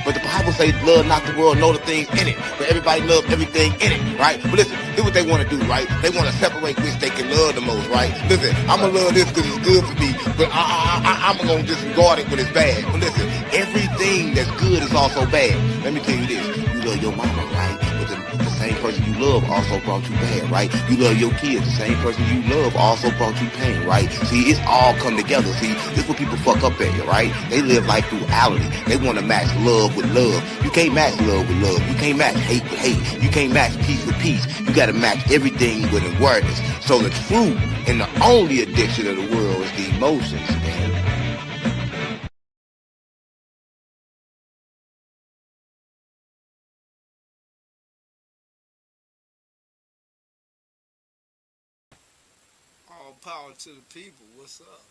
But the Bible says, love not the world, know the things in it. But everybody loves everything in it, right? But listen, here's what they want to do, right? They want to separate which they can love the most, right? Listen, I'm going to love this because it's good for me, but I'm going to disregard it when it's bad. But listen, everything that's good is also bad. Let me tell you this. You love your mama, right? But the same person you love also brought you bad, right? You love your kids. The same person you love also brought you pain, right? See, it's all come together. See, this is what people fuck up at, right? They live life through duality. They want to match love with love. You can't match love with love. You can't match hate with hate. You can't match peace with peace. You got to match everything with awareness. So the true and the only addiction of the world is the emotions, man. All power to the people. What's up?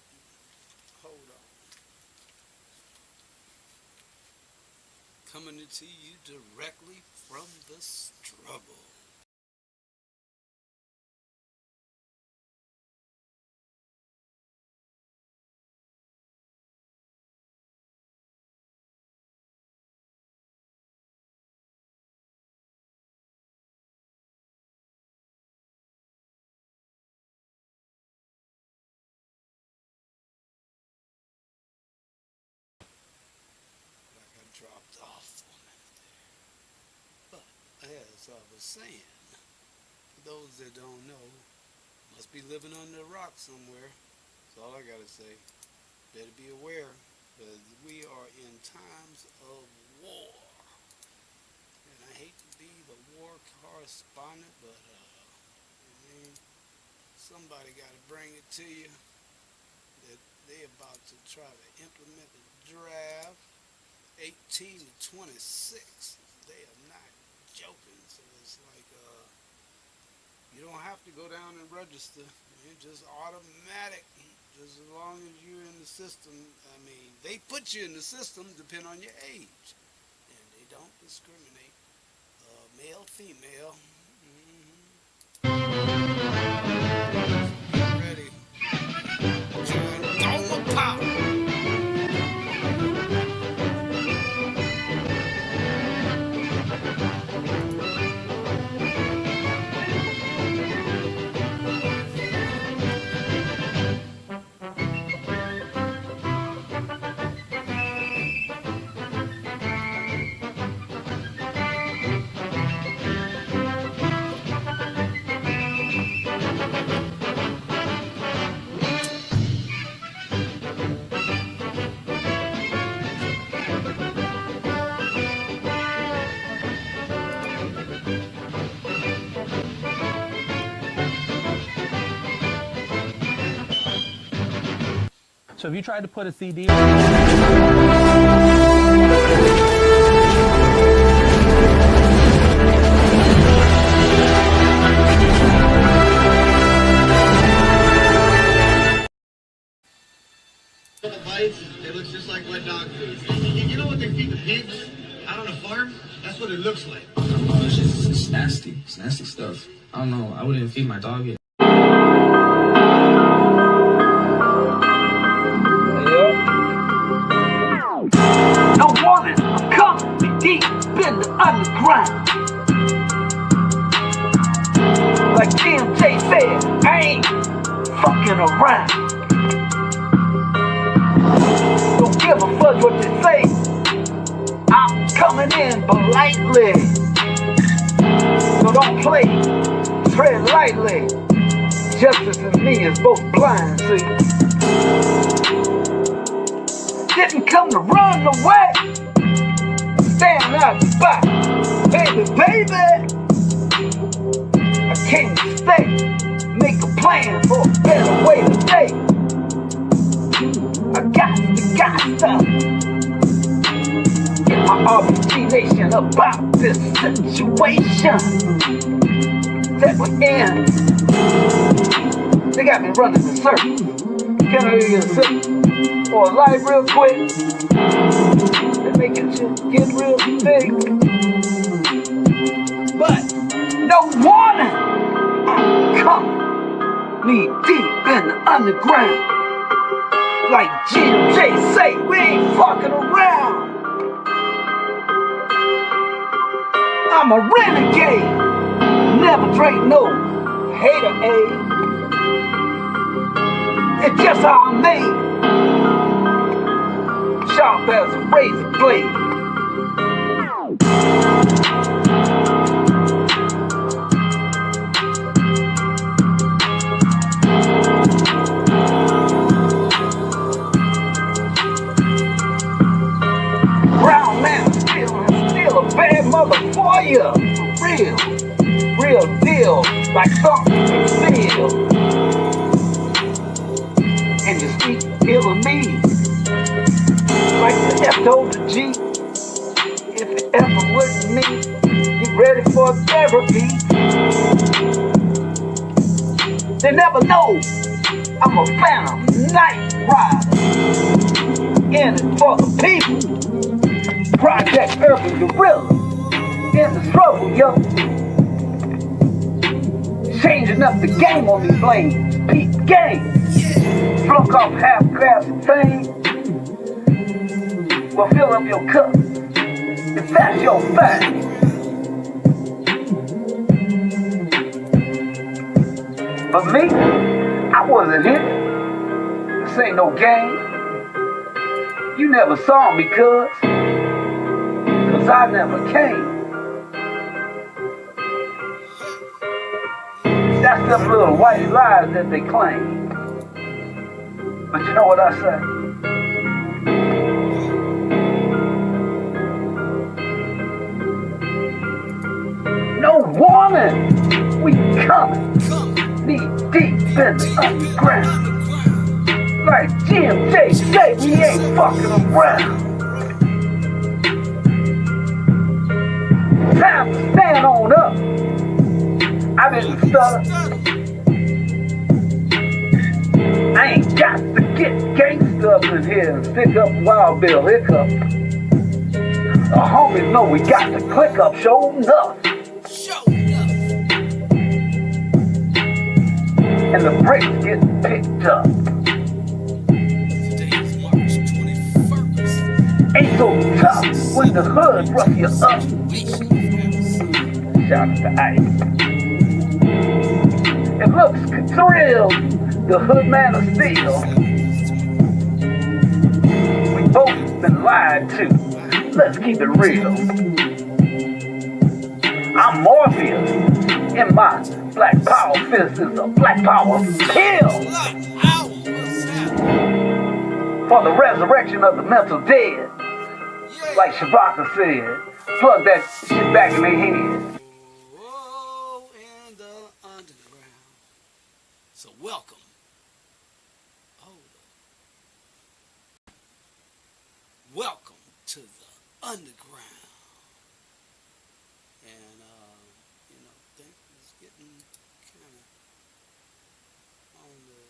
Hold on. Coming to you directly from the struggle. Like I dropped off for a minute there. But as I was saying, for those that don't know, must be living under a rock somewhere. That's all I gotta say. Better be aware, because we are in times of war. And I hate to be the war correspondent, but I mean, somebody got to bring it to you that they about to try to implement the draft 18 to 26. They are not joking, so it's like you don't have to go down and register. It's just automatic. Just as long as you're in the system. I mean, they put you in the system depending on your age, and they don't discriminate male, female. Get ready. Join Doma Power. So if you tried to put a CD The bites, it looks just like wet dog food. You know what they feed the pigs out on a farm? That's what it looks like. Oh, it's nasty. It's nasty stuff. I don't know. I wouldn't feed my dog it. No warning, I'm coming deep in the underground. Like TMJ said, I ain't fucking around. Don't give a fuck what you say. I'm coming in politely. So don't play, tread lightly. Justice and me is both blind, see. Didn't come to run away. Stand out the spot. Baby, baby. I came to stay. Make a plan for a better way today. I got to get my RPG nation about this situation that we're in. They got me running in circles. Can I get a sip or a light real quick? They're making shit get real big. But no warning, I'm coming knee deep in the underground. Like GMJ say, we ain't fucking around. I'm a renegade. Never drink no hater aid. It's just how I'm made. Sharp as a razor blade. Brown man still a bad mother for you. Real deal, like something to steal. And you speak ill of me, like the F told the G. If it ever wasn't me, get ready for therapy. They never know I'm a phantom night rider. In it for the people. Project Urban Gorilla. In the struggle, yo. Changing up the game on these lanes. Peep game. Drunk off half glass of fame. Well, fill up your cup. If that's your thing. But me, I wasn't here. This ain't no game. You never saw me, cuz I never came. That's them little white lies that they claim. But you know what I say? No warning! We coming! Knee deep in the underground. Like GMJ say, we ain't fucking around. Time to stand on up. I didn't stutter. I ain't got to get gangsta up in here and stick up Wild Bill Hiccup. The homies know we got to click up, show enough. And the bricks get picked up. Today's March 21st. Ain't so tough when the hood rough you up. Shout out to Ice. It looks real, the hood man of steel. We both been lied to. Let's keep it real. I'm Morpheus. In my black power fist is a black power pill. For the resurrection of the mental dead. Like Shabaka said, plug that shit back in their head. Oh, in the underground. So welcome. Hold up. Welcome to the underground. And things is getting kind of on the,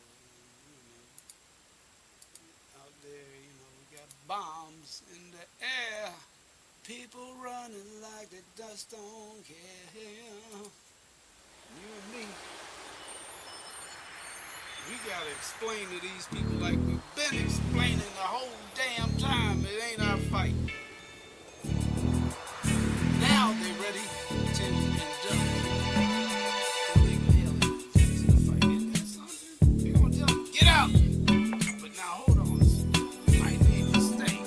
out there. We got bombs in the air. People running like they just don't care. You and me, we gotta explain to these people like we've been explaining the whole damn time. It ain't our fight. Now they ready to induct illegal aliens into the fight. Isn't that something? We gonna tell them, get out! But now hold on. You might need to stay.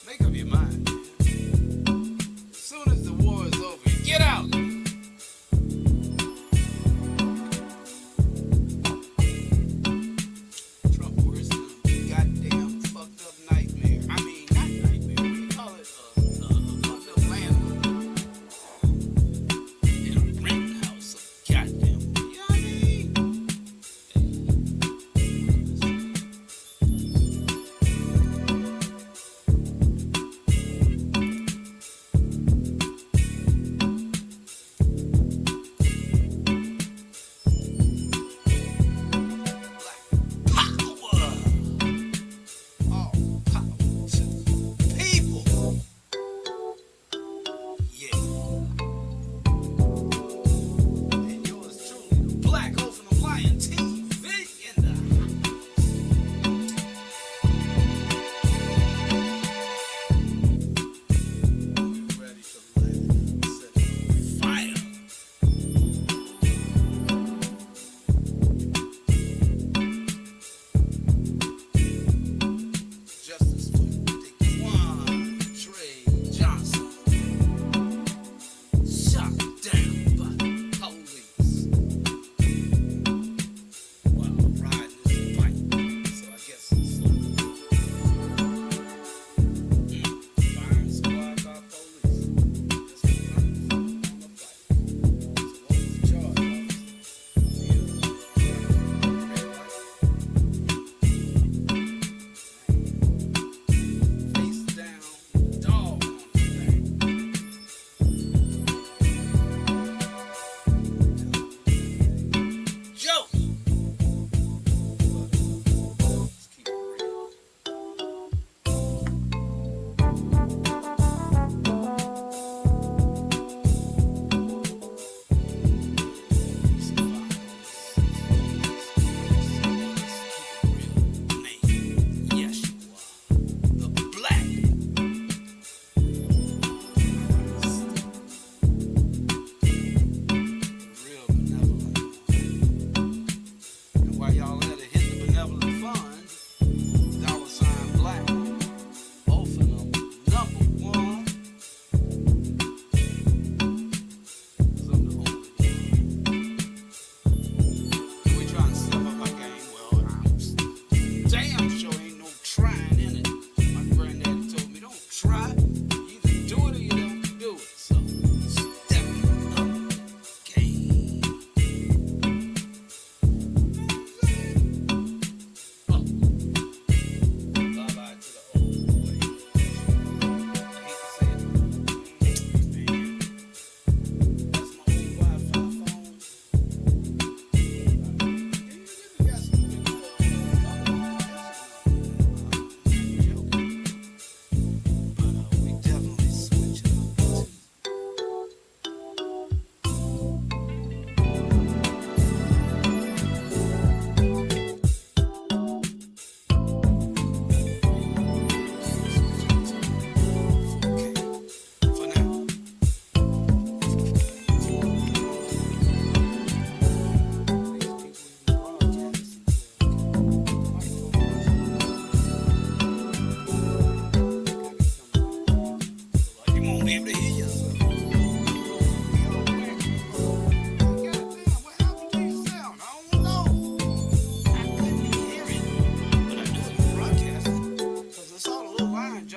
Make up your mind. As soon as the war is over, get out! Trump worse than a goddamn fucked up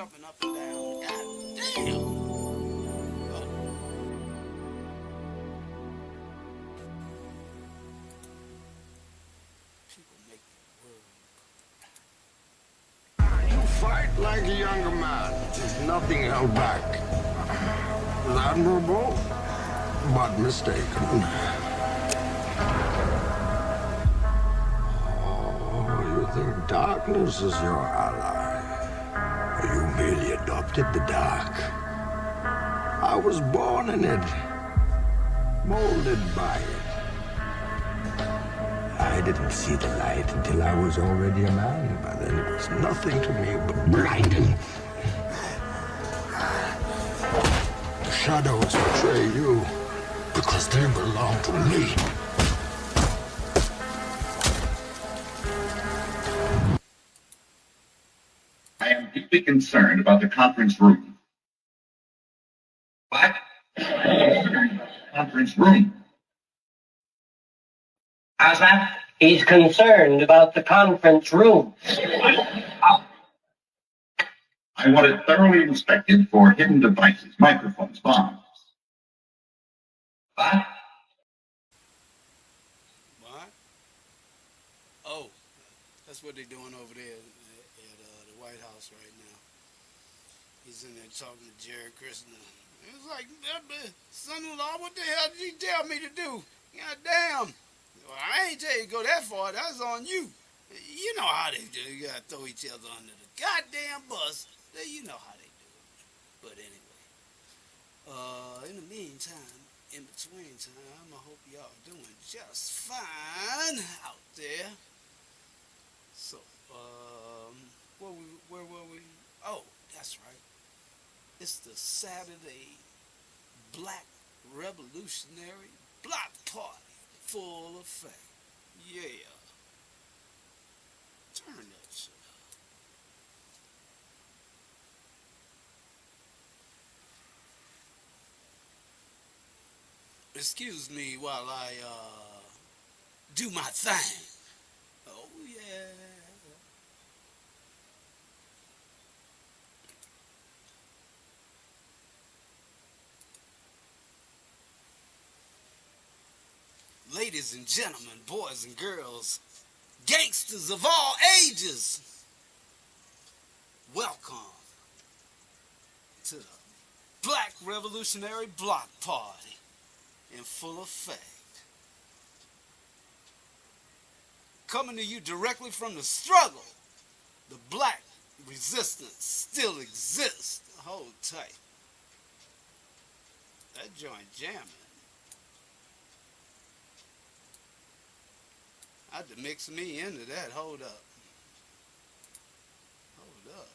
jumping up and down. God damn. People make me work. You fight like a younger man. Nothing held back. Admirable, but mistaken. Oh, you think darkness is your ally? You merely adopted the dark. I was born in it, molded by it. I didn't see the light until I was already a man. By then it was nothing to me but blinding. The shadows betray you because they belong to me. I am deeply concerned about the conference room. What? Conference room. How's that? He's concerned about the conference room. I want it thoroughly inspected for hidden devices, microphones, bombs. What? What? Oh, that's what they're doing over there at the White House right now. He's in there talking to Jared Kushner. It's like, son-in-law, what the hell did you tell me to do? God damn. Well, I ain't tell you to go that far. That's on you. You know how they do. You gotta throw each other under the goddamn bus. You know how they do it. But anyway, in the meantime, in between time, I hope y'all doing just fine out there. So, where were we? Oh, that's right. It's the Saturday Black Revolutionary Block Party. Full effect. Yeah. Turn that shit up. Excuse me while I do my thing. Oh yeah. Ladies and gentlemen, boys and girls, gangsters of all ages, welcome to the Black Revolutionary Block Party in full effect. Coming to you directly from the struggle, the black resistance still exists. Hold tight. That joint jamming. I had to mix me into that. Hold up. Hold up.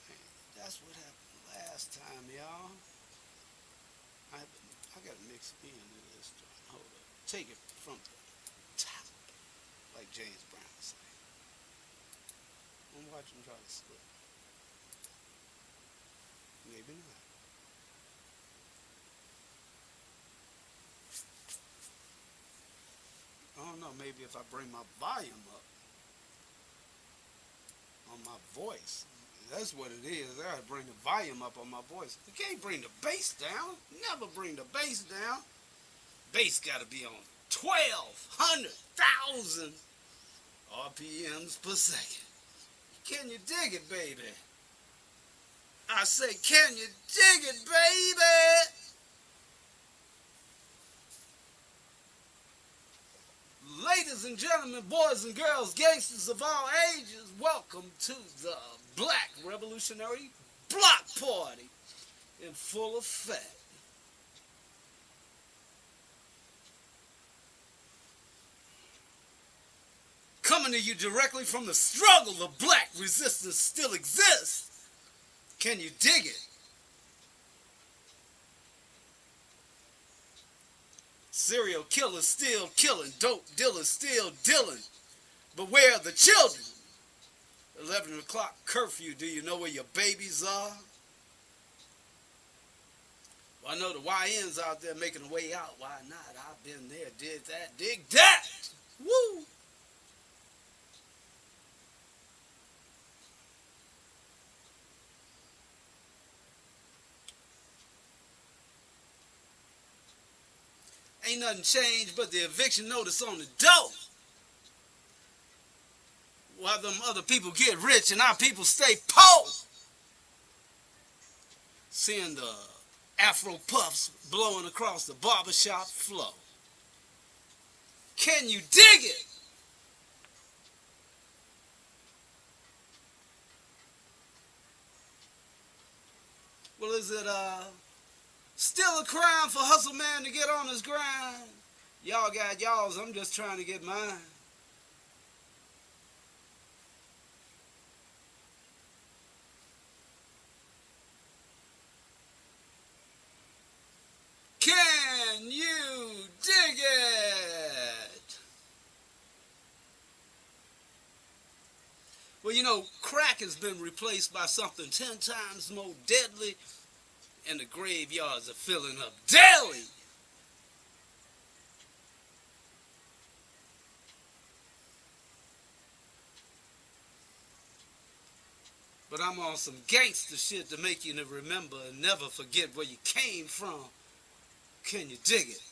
Man, that's what happened last time, y'all. I got to mix me into this joint. Hold up. Take it from the top, like James Brown said. I'm watching try to slip. Maybe not. I don't know, maybe if I bring my volume up on my voice. That's what it is. I gotta bring the volume up on my voice. You can't bring the bass down. Never bring the bass down. Bass gotta be on 1,200,000 RPMs per second. Can you dig it, baby? I say, can you dig it, baby? Ladies and gentlemen, boys and girls, gangsters of all ages, welcome to the Black Revolutionary Block Party in full effect. Coming to you directly from the struggle, the black resistance still exists. Can you dig it? Serial killers still killing, dope dealers still dealing. But where are the children? 11 o'clock curfew, do you know where your babies are? Well, I know the YN's out there making a way out. Why not? I've been there, did that, dig that. Woo! Ain't nothing changed but the eviction notice on the door. While them other people get rich and our people stay poor. Seeing the Afro puffs blowing across the barbershop floor. Can you dig it? Well, is it still a crime for hustle man to get on his grind? Y'all got y'alls, I'm just trying to get mine. Can you dig it? Well, you know, crack has been replaced by something 10 times more deadly, and the graveyards are filling up daily. But I'm on some gangster shit to make you remember and never forget where you came from. Can you dig it?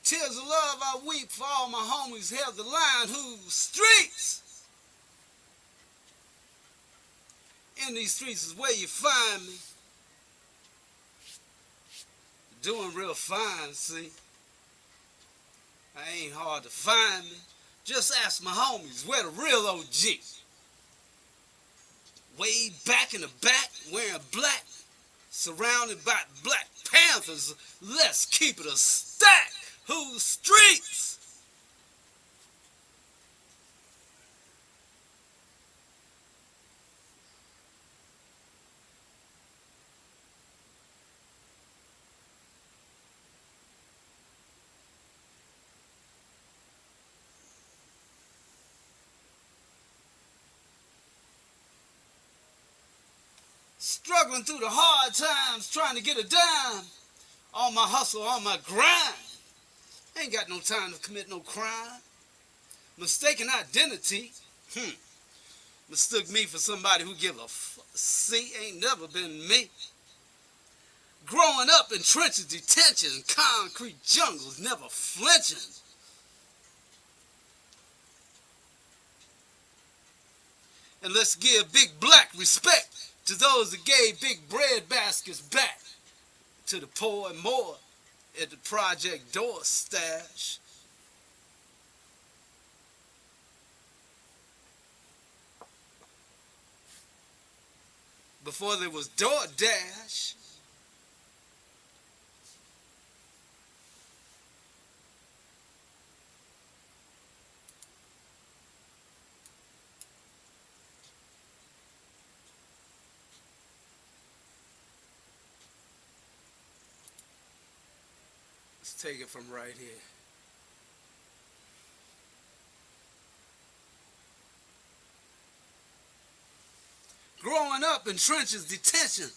Tears of love I weep for all my homies held the line whose streets. In these streets is where you find me. Doing real fine, see. I ain't hard to find me. Just ask my homies where the real OG. Way back in the back, wearing black, surrounded by Black Panthers. Let's keep it a stack. Whose streets? Struggling through the hard times, trying to get a dime. On my hustle, on my grind. Ain't got no time to commit no crime. Mistaken identity. Mistook me for somebody who give a see, ain't never been me. Growing up in trenches, detention, concrete jungles, never flinching. And let's give big black respect to those that gave big bread baskets back to the poor and more at the Project Door stash. Before there was DoorDash. Let's take it from right here. Growing up in trenches, detention,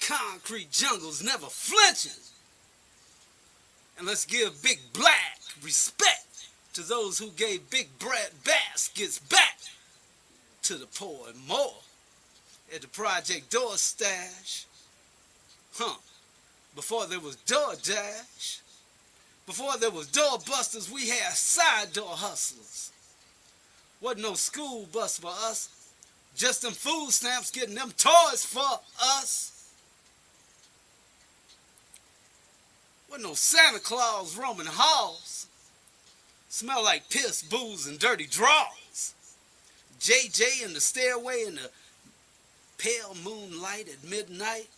concrete jungles, never flinching. And let's give big black respect to those who gave big bread baskets back to the poor and more at the Project Door stash. Before there was DoorDash, before there was doorbusters, we had side door hustlers. Wasn't no school bus for us, just them food stamps getting them toys for us. Wasn't no Santa Claus roaming halls. Smell like piss, booze, and dirty draws. JJ in the stairway in the pale moonlight at midnight,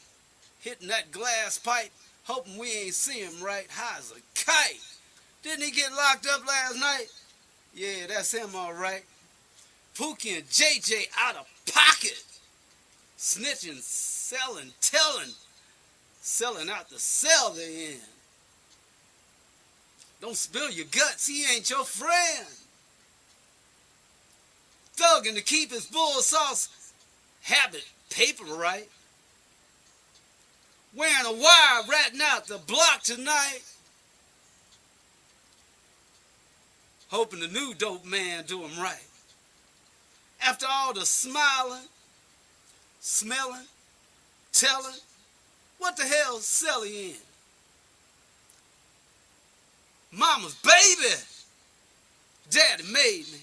hitting that glass pipe, hoping we ain't see him right, high as a kite. Didn't he get locked up last night? Yeah, that's him all right. Pookie and JJ out of pocket. Snitching, selling, telling. selling out the cell they're in. Don't spill your guts, he ain't your friend. Thugging to keep his bull sauce habit paper right. Wearing a wire ratting out the block tonight. Hoping the new dope man do him right. After all the smiling, smelling, telling, what the hell sell he in? Mama's baby. Daddy made me.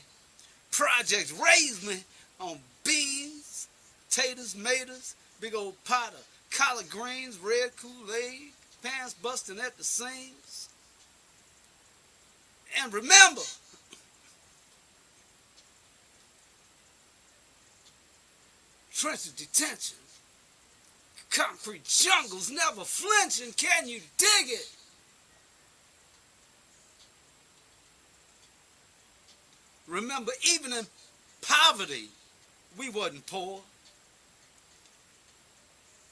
Projects raised me on beans, taters, maters, big old pot of collard greens, red Kool-Aid, pants busting at the seams. And remember, trench of detention, concrete jungles never flinching, can you dig it? Remember, even in poverty, we wasn't poor.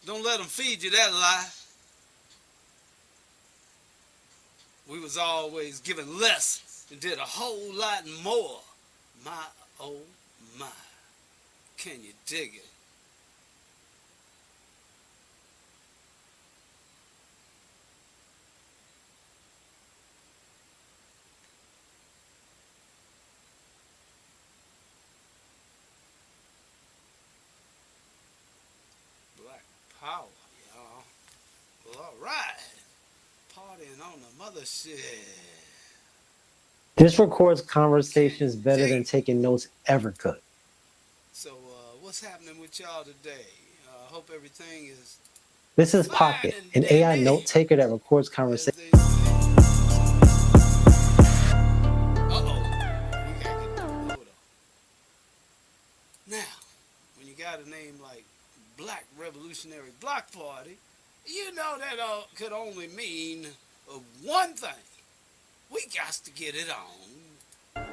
Don't let them feed you that lie. We was always given less and did a whole lot more. My, oh my, can you dig it? Power, y'all. Well, all right. Partying on the mothership. This records conversations better than taking notes ever could. So, what's happening with y'all today? Hope everything is... This is Pocket, an AI note taker that records conversations. Now, when you got a name like Black Revolutionary Block Party, you know that could only mean one thing. We got to get it on.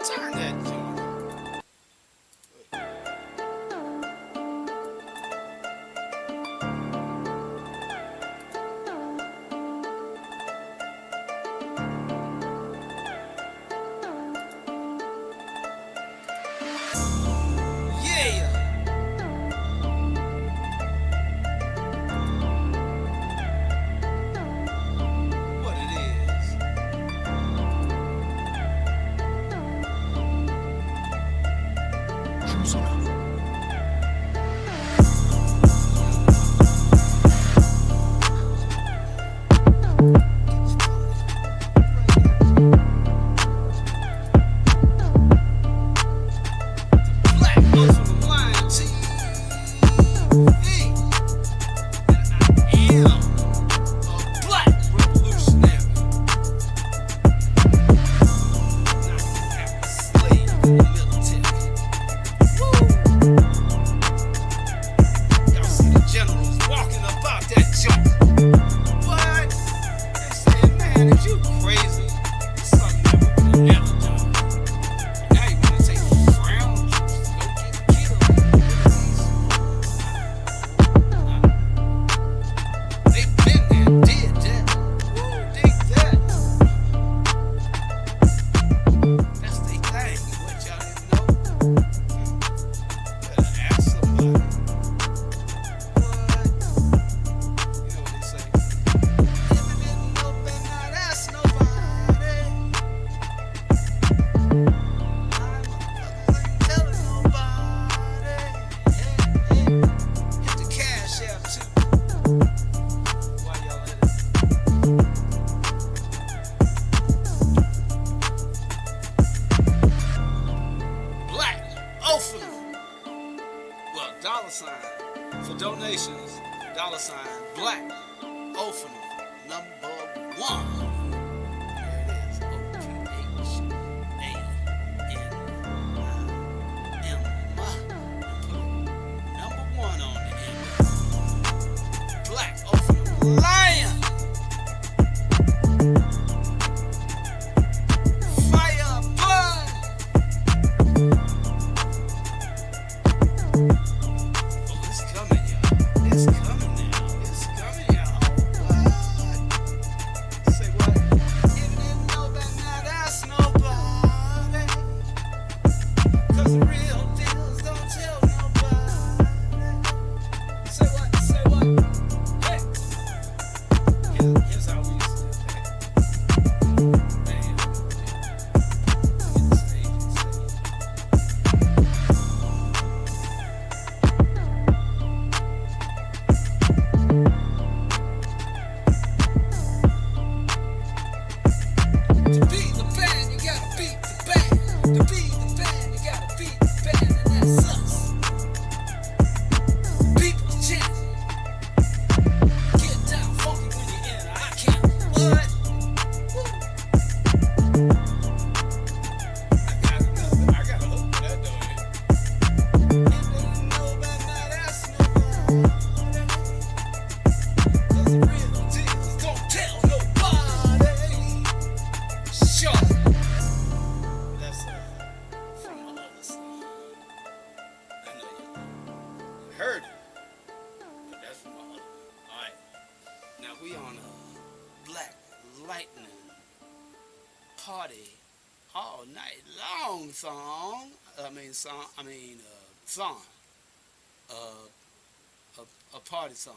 Turn that joint. It's coming, y'all. It's coming. 'Cause the real deals don't tell nobody. Say what? Say what? Hey. Here's how we used to do it. Man. Get the stage. To be the band, you gotta beat the band. To be the band, you gotta beat the band, and that's us. People chant. Get down funky when you're in. I can't. What? Woo. I got a hook for that, don't you? And then nobody might ask nobody. 'Cause the real deals don't tell nobody. Sure. That's from my other song. I know you heard it, but that's from my other. Alright. Now we on a Black Lightning party all night long song. Song. A party song.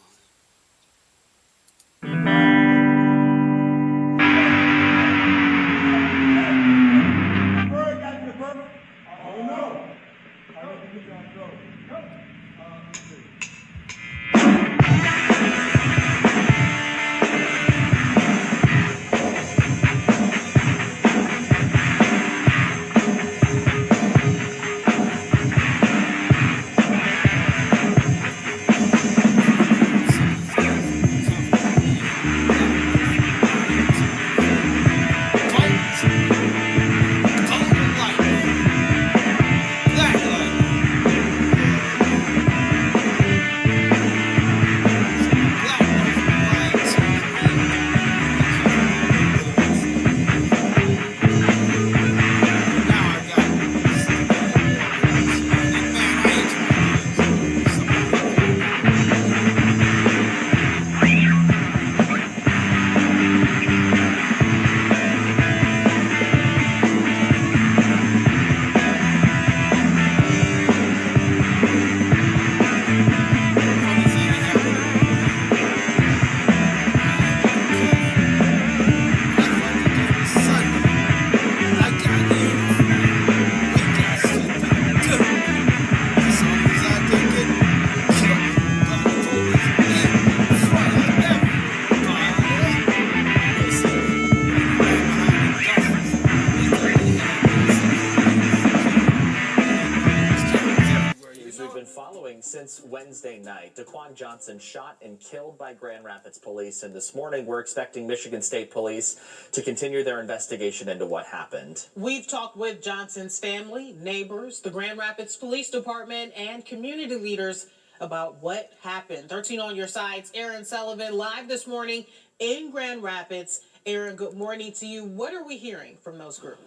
Since Wednesday night, Daquan Johnson shot and killed by Grand Rapids police, and this morning we're expecting Michigan State Police to continue their investigation into what happened. We've talked with Johnson's family, neighbors, the Grand Rapids Police Department, and community leaders about what happened. 13 on your sides, Aaron Sullivan live this morning in Grand Rapids. Aaron, good morning to you. What are we hearing from those groups?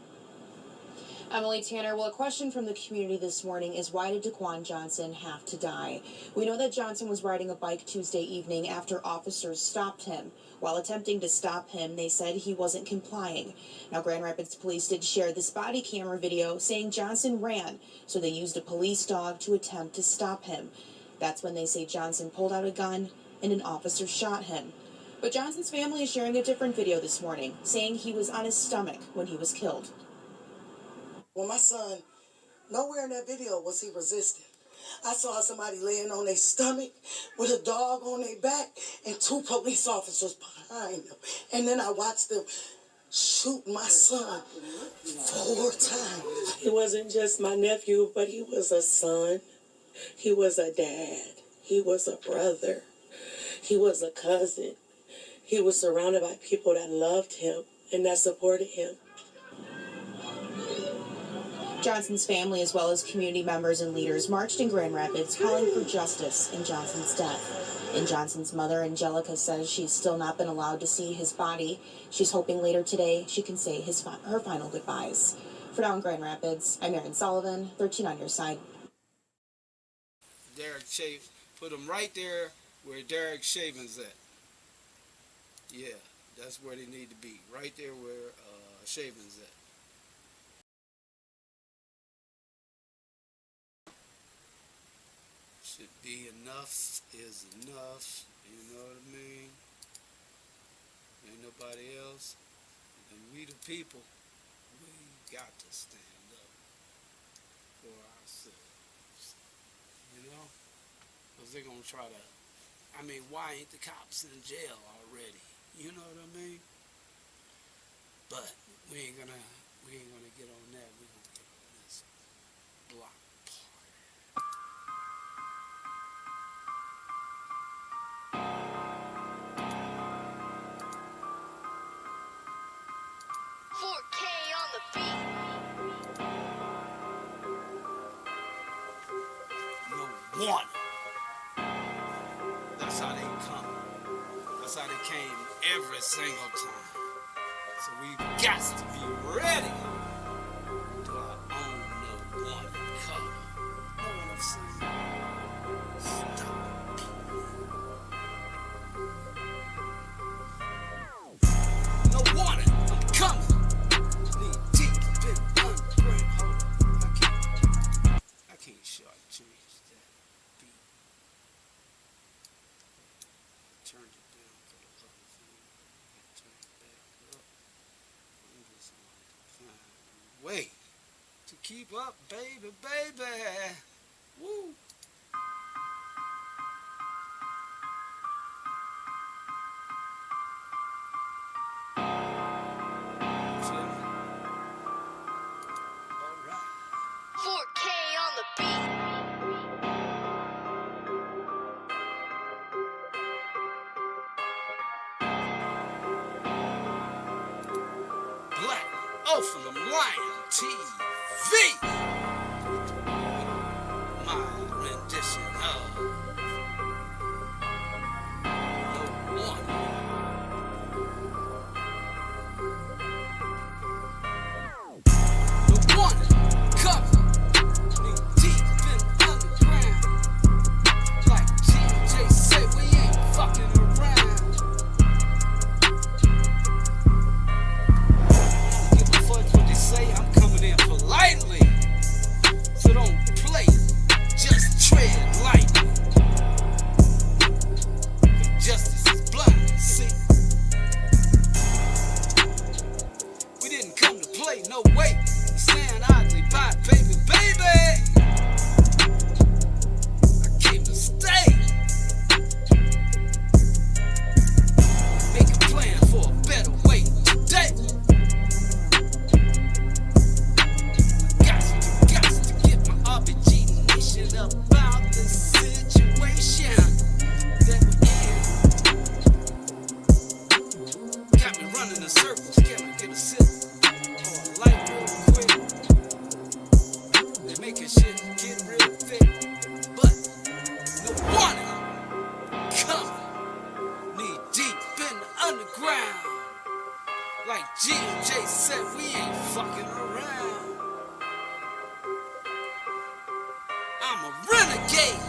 Emily Tanner, well, a question from the community this morning is, why did Daquan Johnson have to die? We know that Johnson was riding a bike Tuesday evening after officers stopped him. While attempting to stop him, they said he wasn't complying. Now, Grand Rapids Police did share this body camera video saying Johnson ran, so they used a police dog to attempt to stop him. That's when they say Johnson pulled out a gun and an officer shot him. But Johnson's family is sharing a different video this morning, saying he was on his stomach when he was killed. Well, my son, nowhere in that video was he resisting. I saw somebody laying on their stomach with a dog on their back and 2 police officers behind them. And then I watched them shoot my son 4 times. He wasn't just my nephew, but he was a son. He was a dad. He was a brother. He was a cousin. He was surrounded by people that loved him and that supported him. Johnson's family, as well as community members and leaders, marched in Grand Rapids calling for justice in Johnson's death. And Johnson's mother, Angelica, says she's still not been allowed to see his body. She's hoping later today she can say her final goodbyes. For now in Grand Rapids, I'm Aaron Sullivan, 13 on your side. Derek Shavin, put him right there where Derek Shavin's at. Yeah, that's where they need to be, right there where Shavin's at. should be enough is enough. You know what I mean? Ain't nobody else. And we the people, we got to stand up for ourselves. You know? Because they're going to try to, I mean, why ain't the cops in jail already? You know what I mean? But we ain't gonna get on that. We're gonna get on this block party. No one. That's how they come. That's how they came every single time. So we got to be ready to our own no one color. Know what I'm saying? Stop. No warning, I'm coming. Knee deep in underground. Hold on, I can't shortchange that beat. Turned it down for the other thing. Turn it back up. I'm just going to find a way to keep up, baby, baby. Woo! From Lion TV, my rendition of No One. No one cover, knee deep in underground. Like GJ said, we ain't fucking around. Say I'm coming in politely, so don't play, just tread lightly. Justice is blind, see. We didn't come to play, no way. Stand idly by, baby, baby. I came to stay. Make a plan for a better way today. About the situation that we're in. Got me running in circles, can I get a sip or a light real quick? They're making shit get real thick, but no warning coming. Knee deep in the underground. Like GJ said, we ain't fucking around. I'm a renegade.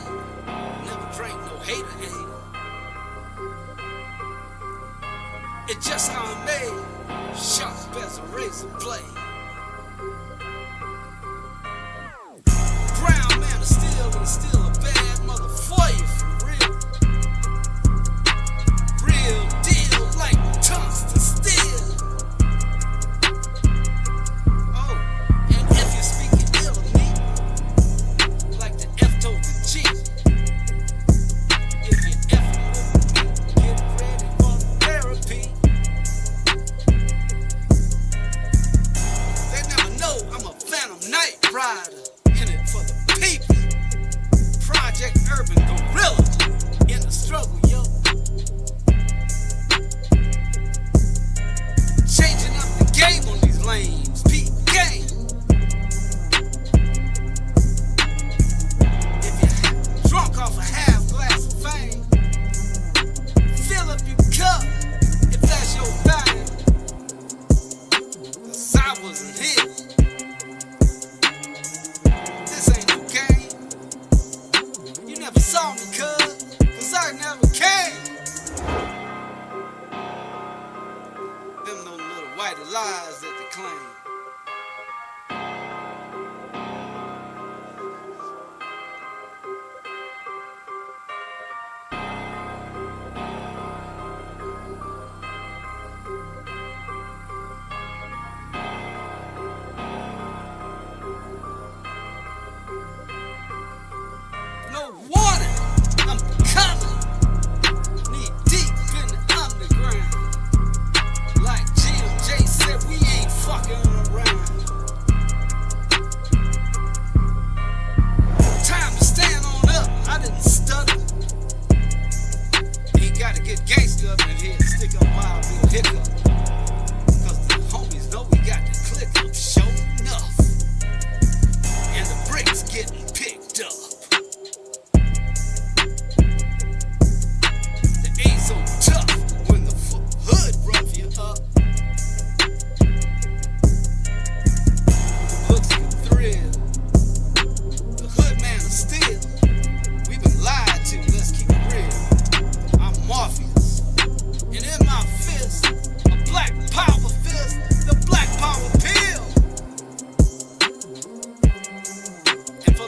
Never drank no haterade. It's just how I'm made. Sharp as a razor blade. Brown man of steel and still a bad mother for you for real. Real deal like tungsten steel. Oh, and if you're speaking ill of me, like the F told the G. If you're effing with me, get ready for therapy. They never know I'm a Phantom Night Rider. In it for the people. Project Urban Gorilla. In the struggle, yo. Changing up the game on these lanes. Peak game. Drunk off a half glass of fame. Fill up your cup if that's your thing. Cause I wasn't here. This ain't no game. You never saw me, cause I never came. Them no little white lies that they claim.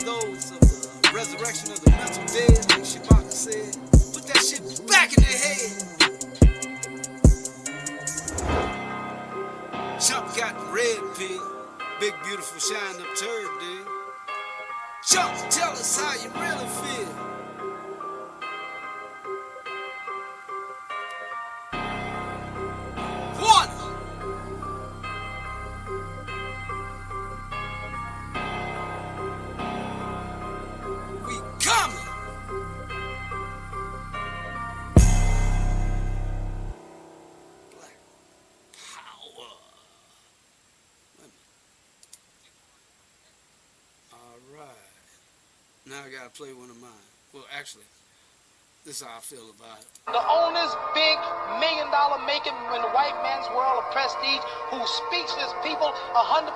those of the resurrection of the mental dead, like Shabaka said. Put that shit back in their head. Chump got red pig, big beautiful shine up turd, dude. Chump, tell us how you really feel. One. We coming. Black power. All right. Now I gotta play one of mine. Well, actually, this is how I feel about it. The owner's big $1 million making in the white man's world of prestige, who speaks to his people 100%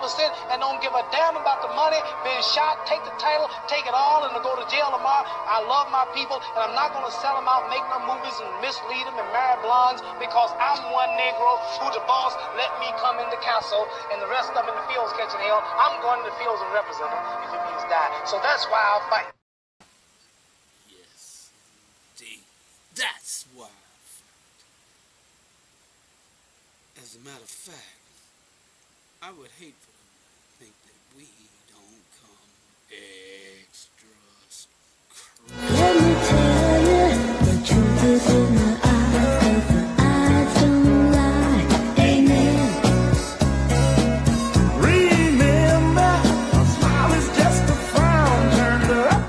and don't give a damn about the money, being shot, take the title, take it all, and to go to jail tomorrow. I love my people, and I'm not going to sell them out, make no movies, and mislead them and marry blondes, because I'm one Negro who the boss let me come in the council, and the rest of them in the fields catching hell. I'm going to the fields and represent them if it means die. So that's why I'll fight. That's why I fight. As a matter of fact, I would hate for them to think that we don't come extra. Let me tell you, the truth is in the eyes, 'cause the eyes don't lie. Amen. Remember, a smile is just a frown turned up.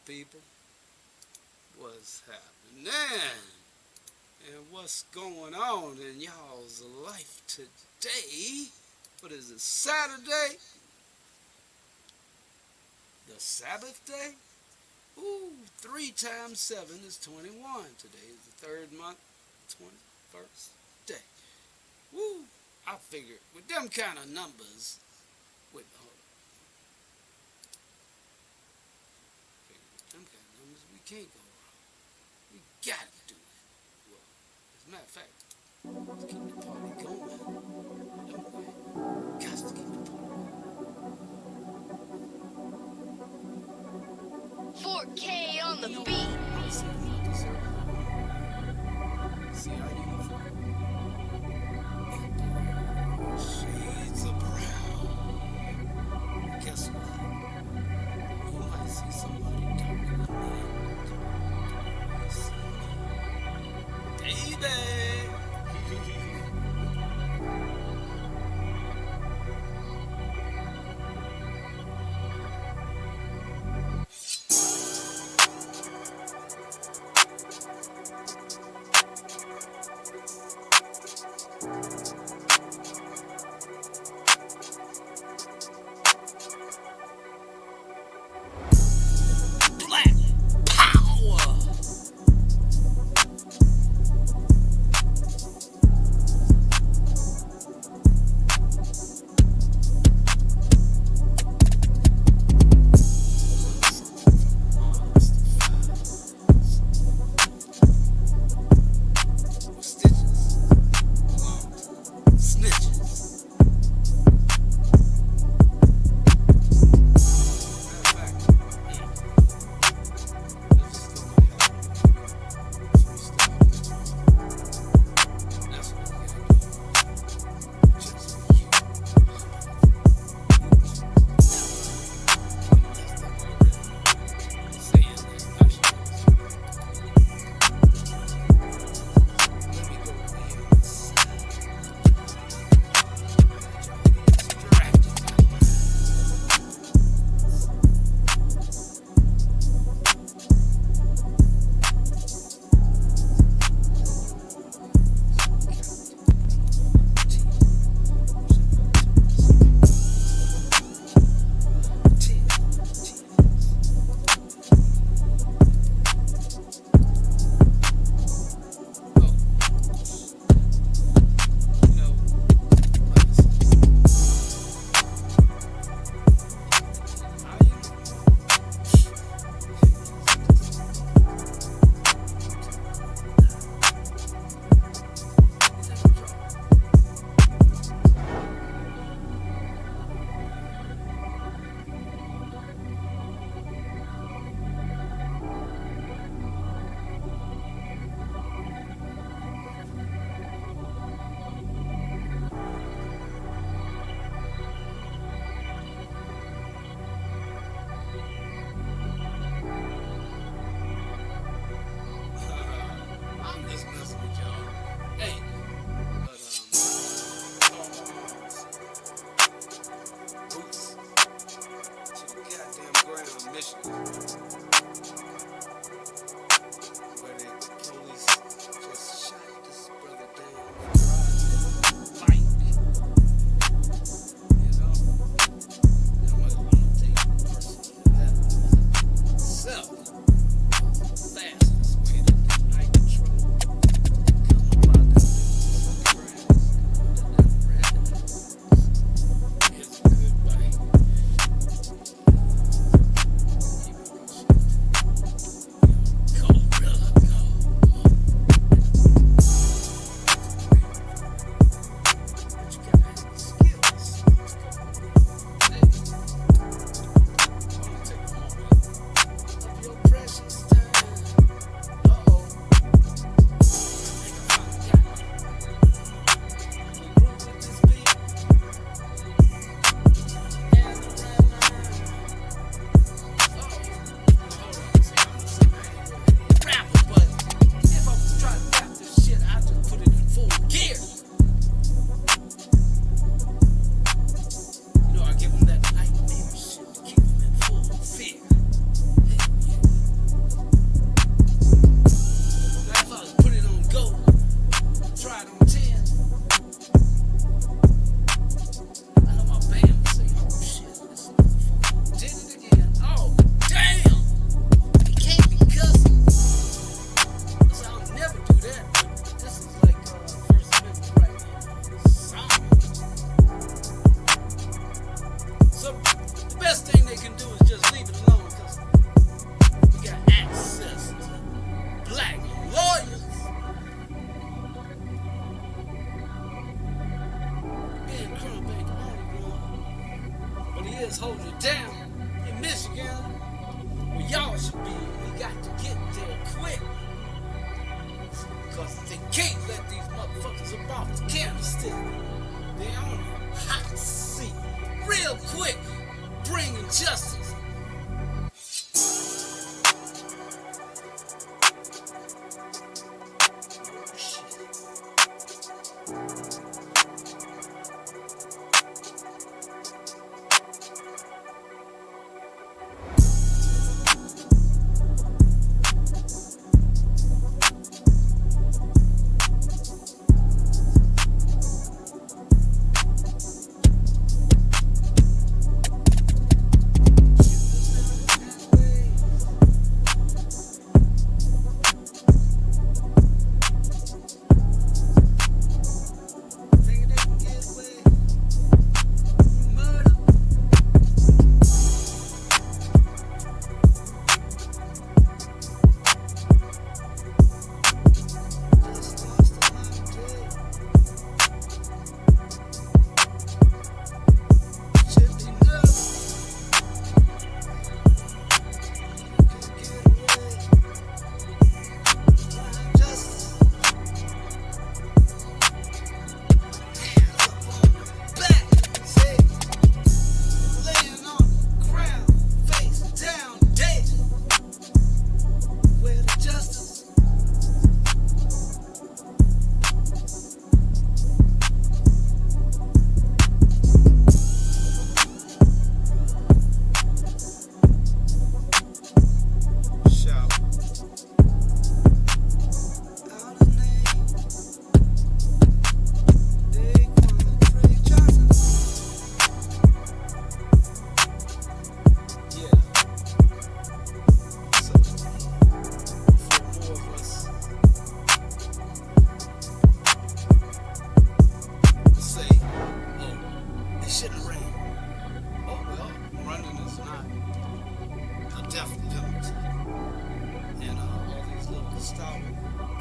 People, what's happening and what's going on in y'all's life today? What is it, Saturday? The Sabbath day? Ooh, 3 times 7 is 21. Today is the 3rd month, 21st day. Woo! I figured with them kind of numbers, with we can't go wrong. We gotta do it. Well, as a matter of fact, let's keep the party going, don't we? Got to keep the party. 4K on the beat. See how you shades of brown. Guess what? You might see somebody darker than me. Baby. Michigan, where the police just shot this brother down for riding a bike. You know, I don't take it personally. That itself fastest way to night patrol. Come about that it's a good bike. Hold it down in Michigan, where y'all should be. We got to get there quick, because they can't let these motherfuckers up off the candlestick. They on a hot seat, real quick, bringing justice.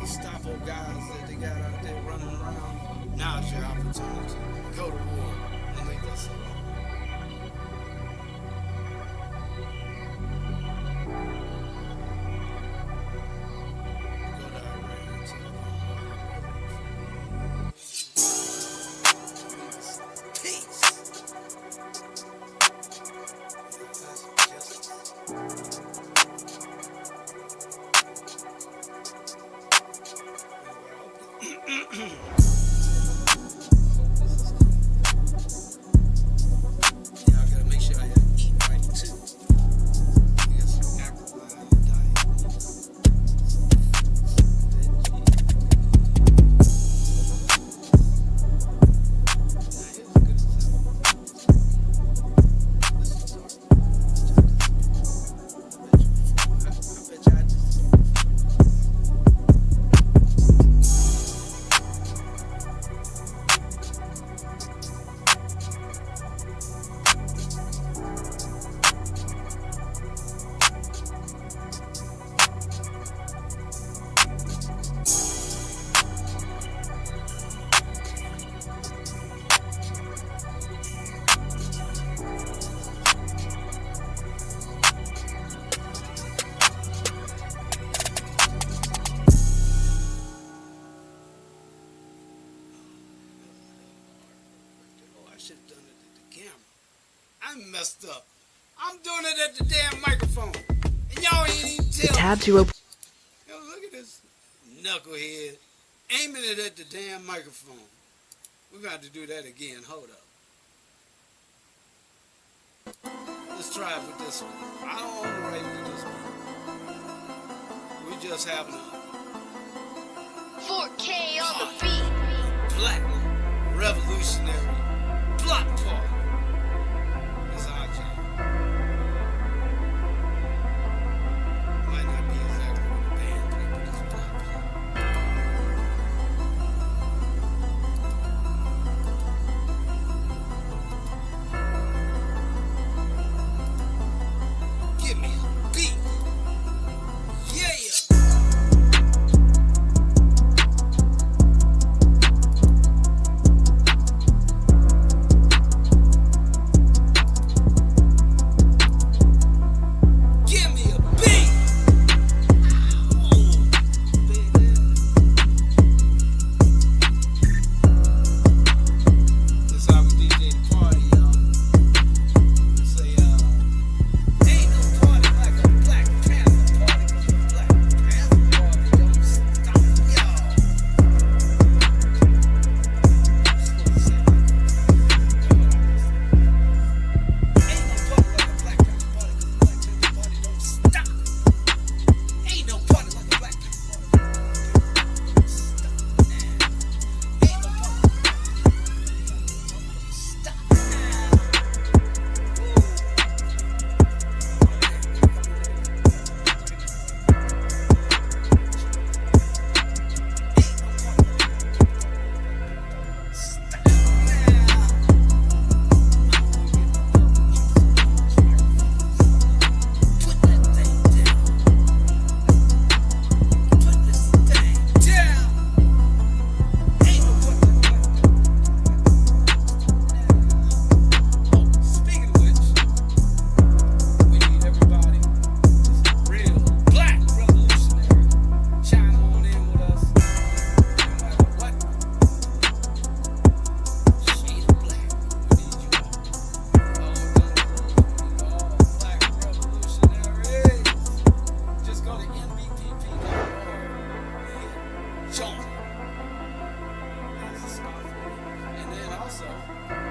Gestapo guys that they got out there running around. Now's your opportunity. Go to war and leave us alone. I'm doing it at the damn microphone. And y'all ain't even The tell tabs me. you open. Yo, look at this knucklehead aiming it at the damn microphone. We're going to have to do that again. Hold up. Let's try it with this one. I don't own the right to this one. We just having a 4K on the beat. black revolutionary block party. That's our jam. Might not be exactly what the band play, but it's block party. Give me a beat. Yeah.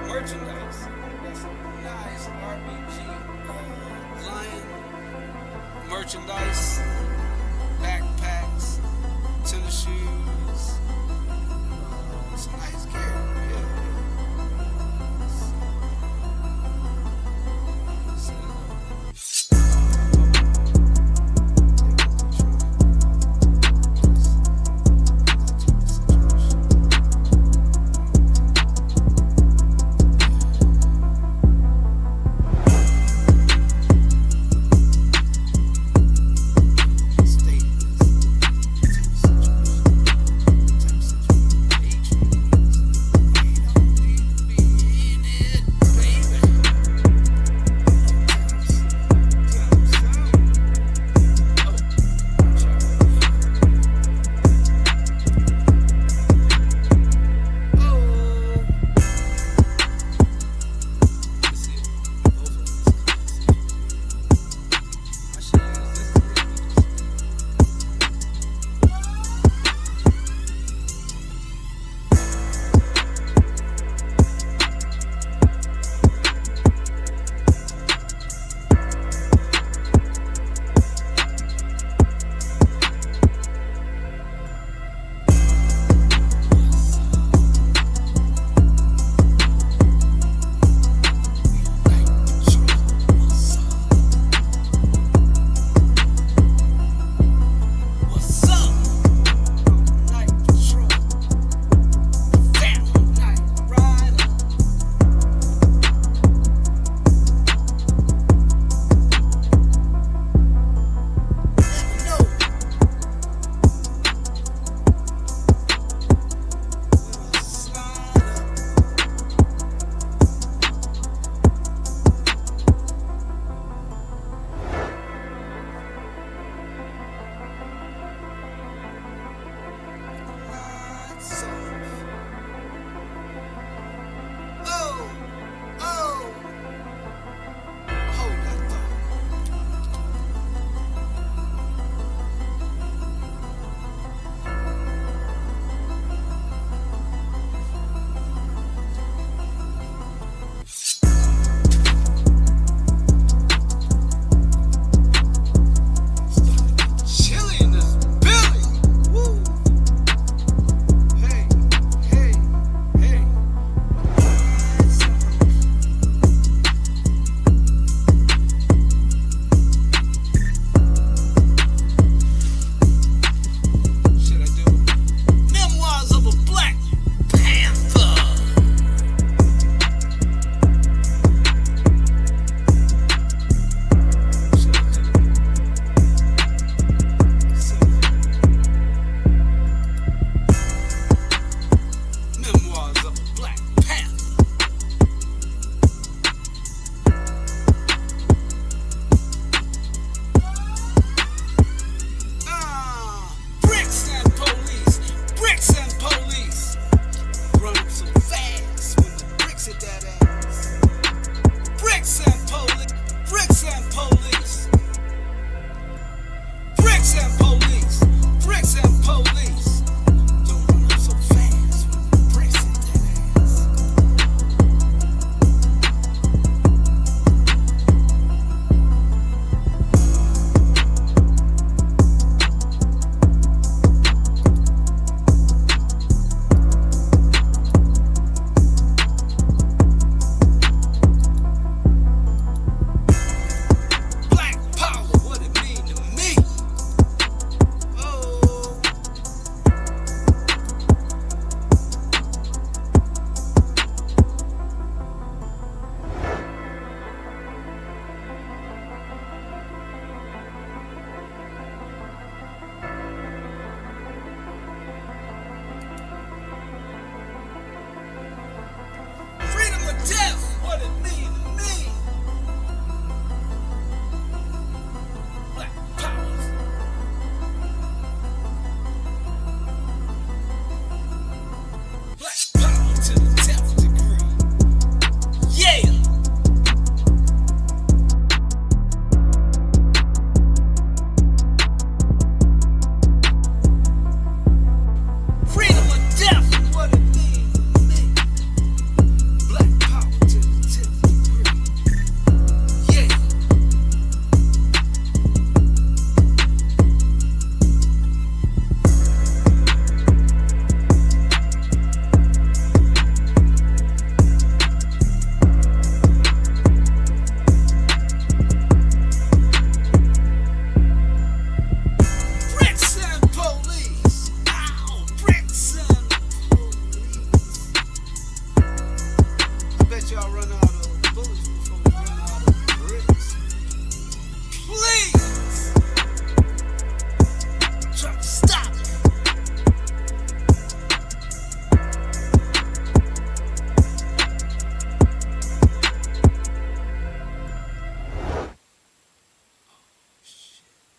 Merchandise. That's some nice RPG Lion merchandise, backpacks, tennis shoes, some nice gear.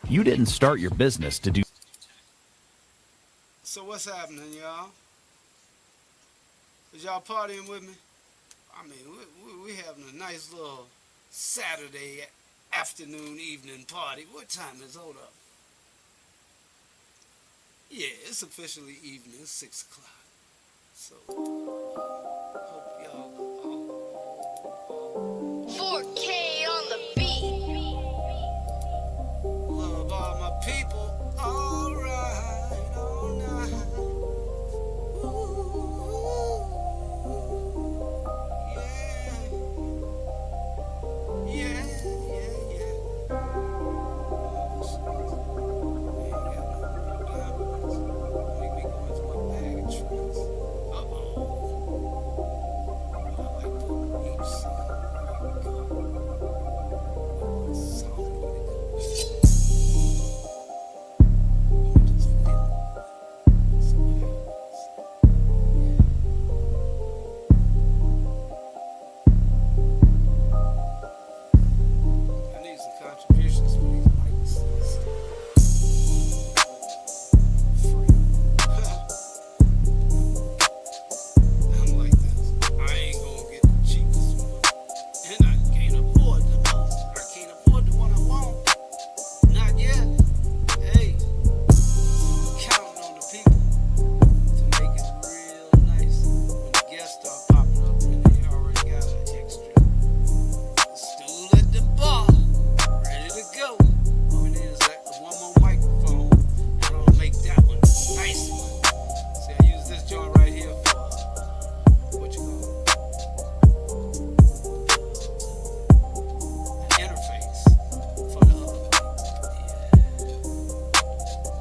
You didn't start your business to do. So what's happening, y'all? Is y'all partying with me? I mean, we having a nice little Saturday afternoon, evening party. What time is? Hold up. Yeah, it's officially evening. It's 6 o'clock. So, hope y'all all 4K on the beat. love all my people. All right, all night. Ooh, yeah, yeah, yeah, Make me go into my bag of tricks. Uh-oh. I like the beats. I need some contributions for these mics. I'm like this. I ain't gonna get the cheapest one. And I can't afford the most. I can't afford the one I want. Not yet. Hey, counting on the people to make it real nice when the guests start popping up and they already got an extra stool at the bar, ready to go. All we need is one more microphone, and I'll make that one a nice one. See, I use this joint right here for what you call an interface for the other mic. Yeah.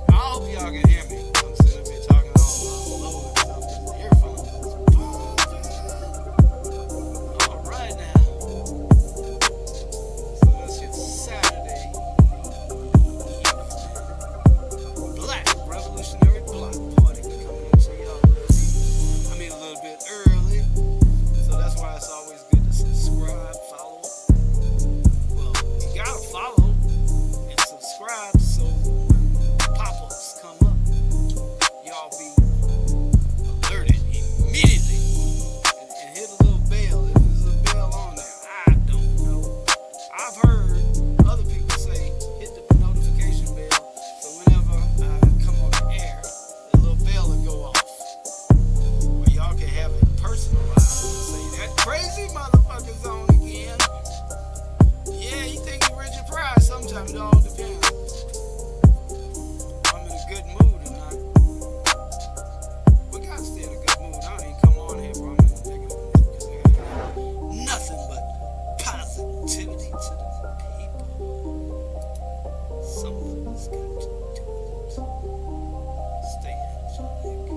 I hope y'all can hear me. I'm sitting up here talking all low and stuff in the earphones. All right now. So that's your Saturday Black Revolutionary Block Party coming into y'all. I mean a little bit early, so that's why it's always good to subscribe, follow. Well, you gotta follow and subscribe so when pop-ups come up, y'all be alerted immediately and hit a little bell. If there's a bell on there, I don't know. I've heard other people say hit the notification bell so whenever I come on the air, the little bell will go off. Where y'all can have it personalized and say that crazy motherfucker's on again. Yeah, you think you're Richard Pryor. Sometimes it all depends. I'm in a good mood tonight. We gotta stay in a good mood. I don't even come on here, bro. I'm in a negative mood because I got nothing but positivity to the people. Something's got to do it. Stay angelic.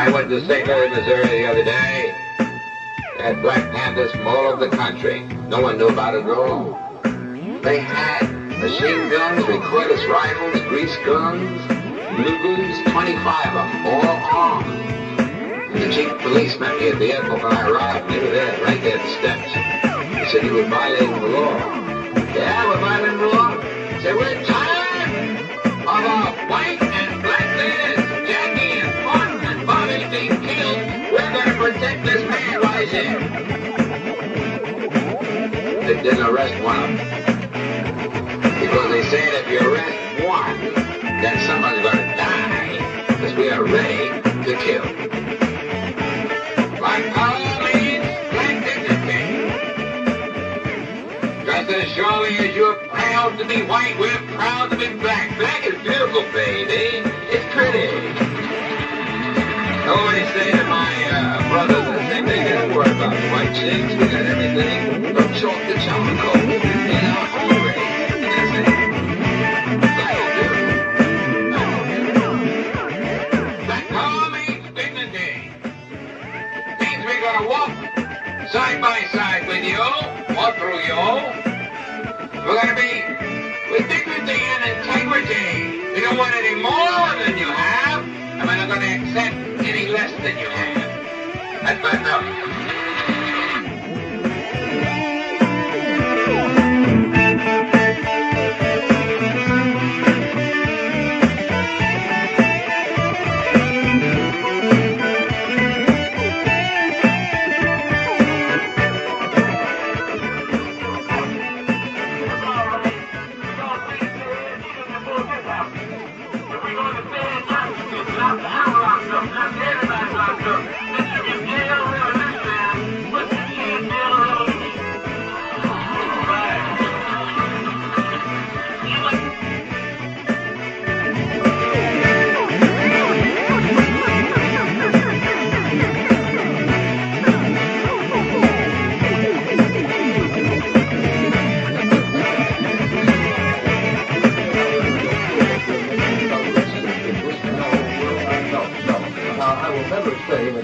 I went to St. Louis, Missouri the other day. They had Black Panthers from all over the country. No one knew about it at all. They had machine guns, recoilless rifles, grease guns, Lugers, 25 of them, all armed. The chief policeman here at the airport when I arrived, they were there, right there at the steps. He said he was violating the law. Yeah, we're violating the law. He said, we're tired of our white and black leaders, Jackie and Martin and Bobby being killed. We're going to protect this man while he's here. They didn't arrest one of them. Because they said if you arrest one, then someone's going to die. Because we are ready to kill. By all means, black dignity. Just as surely as you're proud to be white, we're proud to be black. Black is beautiful, baby. It's pretty. I always say to my brothers, I say, they don't worry about the white chicks. We got everything from chalk to charcoal in our own race. Side by side with you, or through you. We're going to be with dignity and integrity. We don't want any more than you have, and we're not going to accept any less than you have. That's my enough.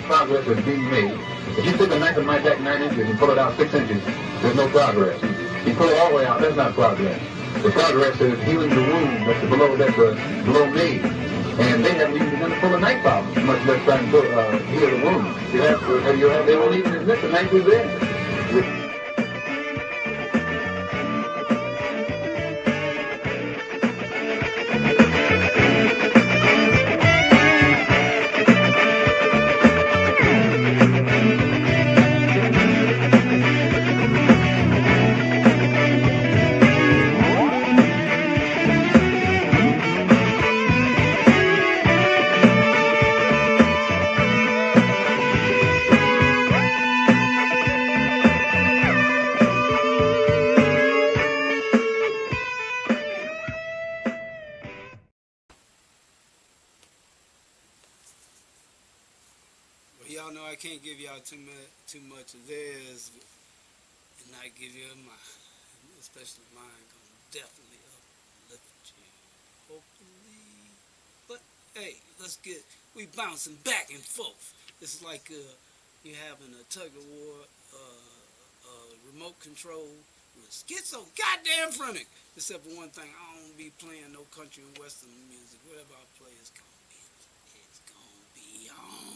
Progress has been made. If you take a knife and my back 9 inches and pull it out 6 inches, there's no progress. You pull it all the way out, that's not progress. The progress is healing the wound that's below me. And they haven't even begun to pull a knife out, much less trying to heal the wound. They won't even admit the knife is there. Y'all know I can't give y'all too much of theirs and not give you mine, especially mine. Gonna definitely uplift you, hopefully. But hey, we bouncing back and forth. It's like you having a tug of war, remote control. Get so goddamn frantic. Except for one thing, I don't be playing no country and western music. Whatever I play is gonna be on.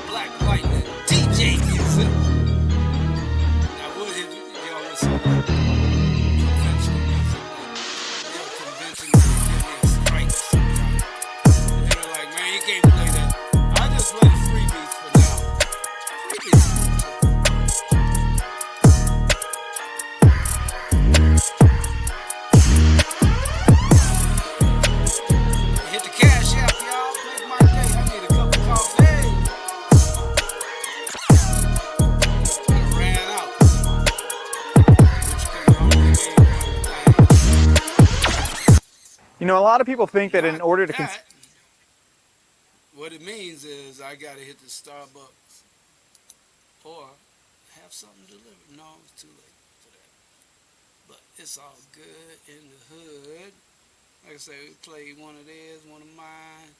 Black Lightning DJ music. Now, what if y'all You know, a lot of people think that in order to What it means is I gotta hit the Starbucks or have something delivered. No, it's too late for that. But it's all good in the hood. Like I say, we played one of theirs, one of mine,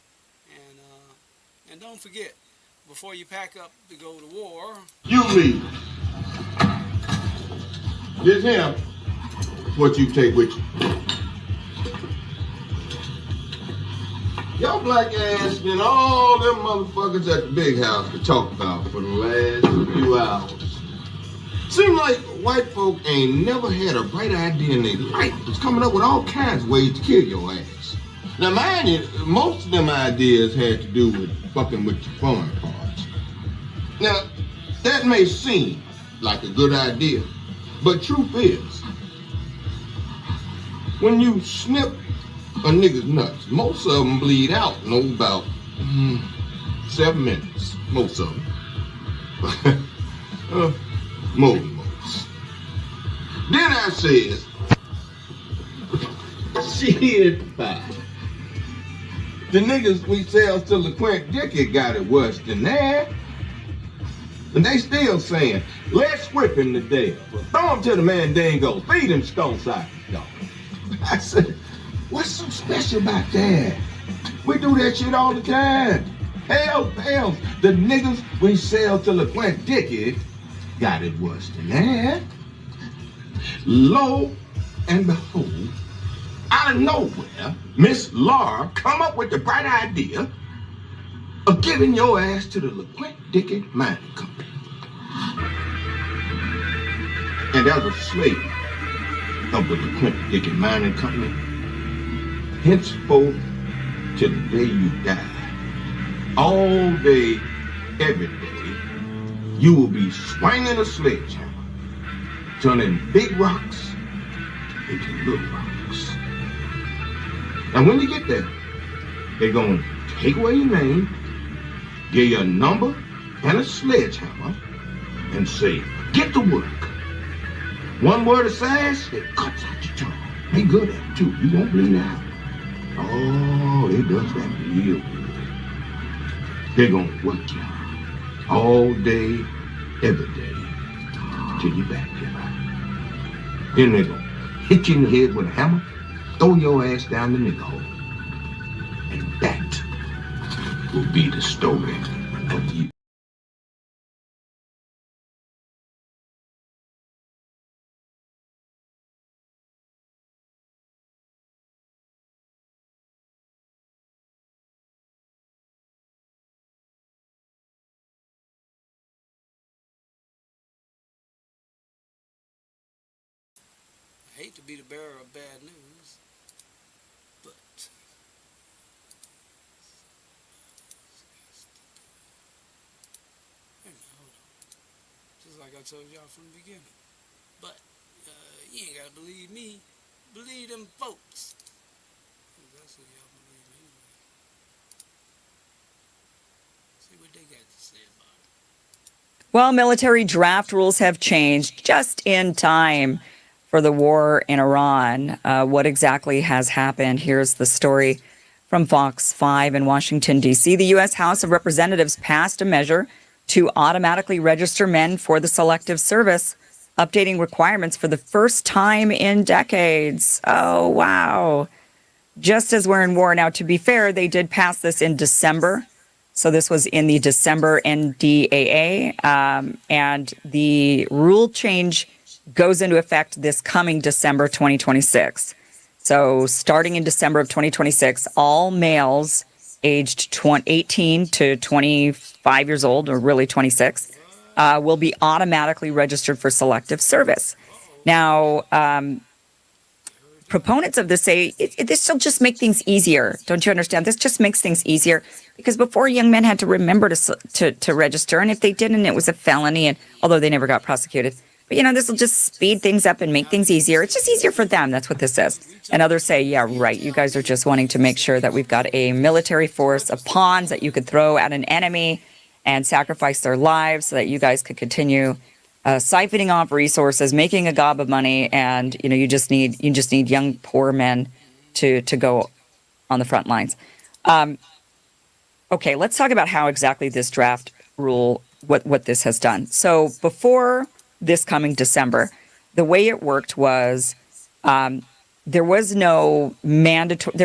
and don't forget, before you pack up to go to war, You leave. This him. What you take with you. Your black ass spent all them motherfuckers at the big house to talk about for the last few hours. Seem like white folk ain't never had a bright idea in their life. It's coming up with all kinds of ways to kill your ass. Now mind you, most of them ideas had to do with fucking with your foreign parts. Now, that may seem like a good idea, but truth is, when you snip a nigga's nuts, most of them bleed out in about 7 minutes. Most of them. More than most. Then I says, shit, fine. The niggas we sell to LaQuint Dickey got it worse than that. And they still saying, let's whip him to death. Throw him to the Mandingo. Feed him stone sockets, dog. I said, what's so special about that? We do that shit all the time. Hell, the niggas we sell to LaQuint Dickey got it worse than that. Lo and behold, out of nowhere, Miss Laura come up with the bright idea of giving your ass to the LaQuint Dickey Mining Company. And as a slave of the LaQuint Dickey Mining Company, henceforth till the day you die, all day, every day, you will be swinging a sledgehammer, turning big rocks into little rocks. And when you get there, they're going to take away your name, give you a number and a sledgehammer, and say, get to work. One word of sass, it cuts out your tongue. They good at it too. You won't bleed out. Oh, it does that real good. They're gonna work you all day, every day, till you back there. Then they're gonna hit you in the head with a hammer, throw your ass down the nigger hole. And that will be the story of you. I hate to be the bearer of bad news, but wait a minute, hold on. Just like I told y'all from the beginning. But you ain't gotta believe me. Believe them folks. That's what y'all believe anyway. See what they got to say about it. Well, military draft rules have changed just in time for the war in Iran. What exactly has happened? Here's the story from Fox 5 in Washington, D.C. The U.S. House of Representatives passed a measure to automatically register men for the Selective Service, updating requirements for the first time in decades. Oh, wow. Just as we're in war. Now, to be fair, they did pass this in December. So this was in the December NDAA. And the rule change goes into effect this coming December 2026. So starting in December of 2026, all males aged 18 to 25 years old, or really 26, will be automatically registered for Selective Service. Now, proponents of this say this will just make things easier. Don't you understand? This just makes things easier because before young men had to remember to register, and if they didn't, it was a felony. And although they never got prosecuted. But, you know, this will just speed things up and make things easier. It's just easier for them. That's what this is. And others say, yeah, right. You guys are just wanting to make sure that we've got a military force of pawns that you could throw at an enemy and sacrifice their lives so that you guys could continue siphoning off resources, making a gob of money. And, you know, you just need young, poor men to go on the front lines. Okay, let's talk about how exactly this draft rule, what this has done. So before this coming December, the way it worked was there was no mandatory.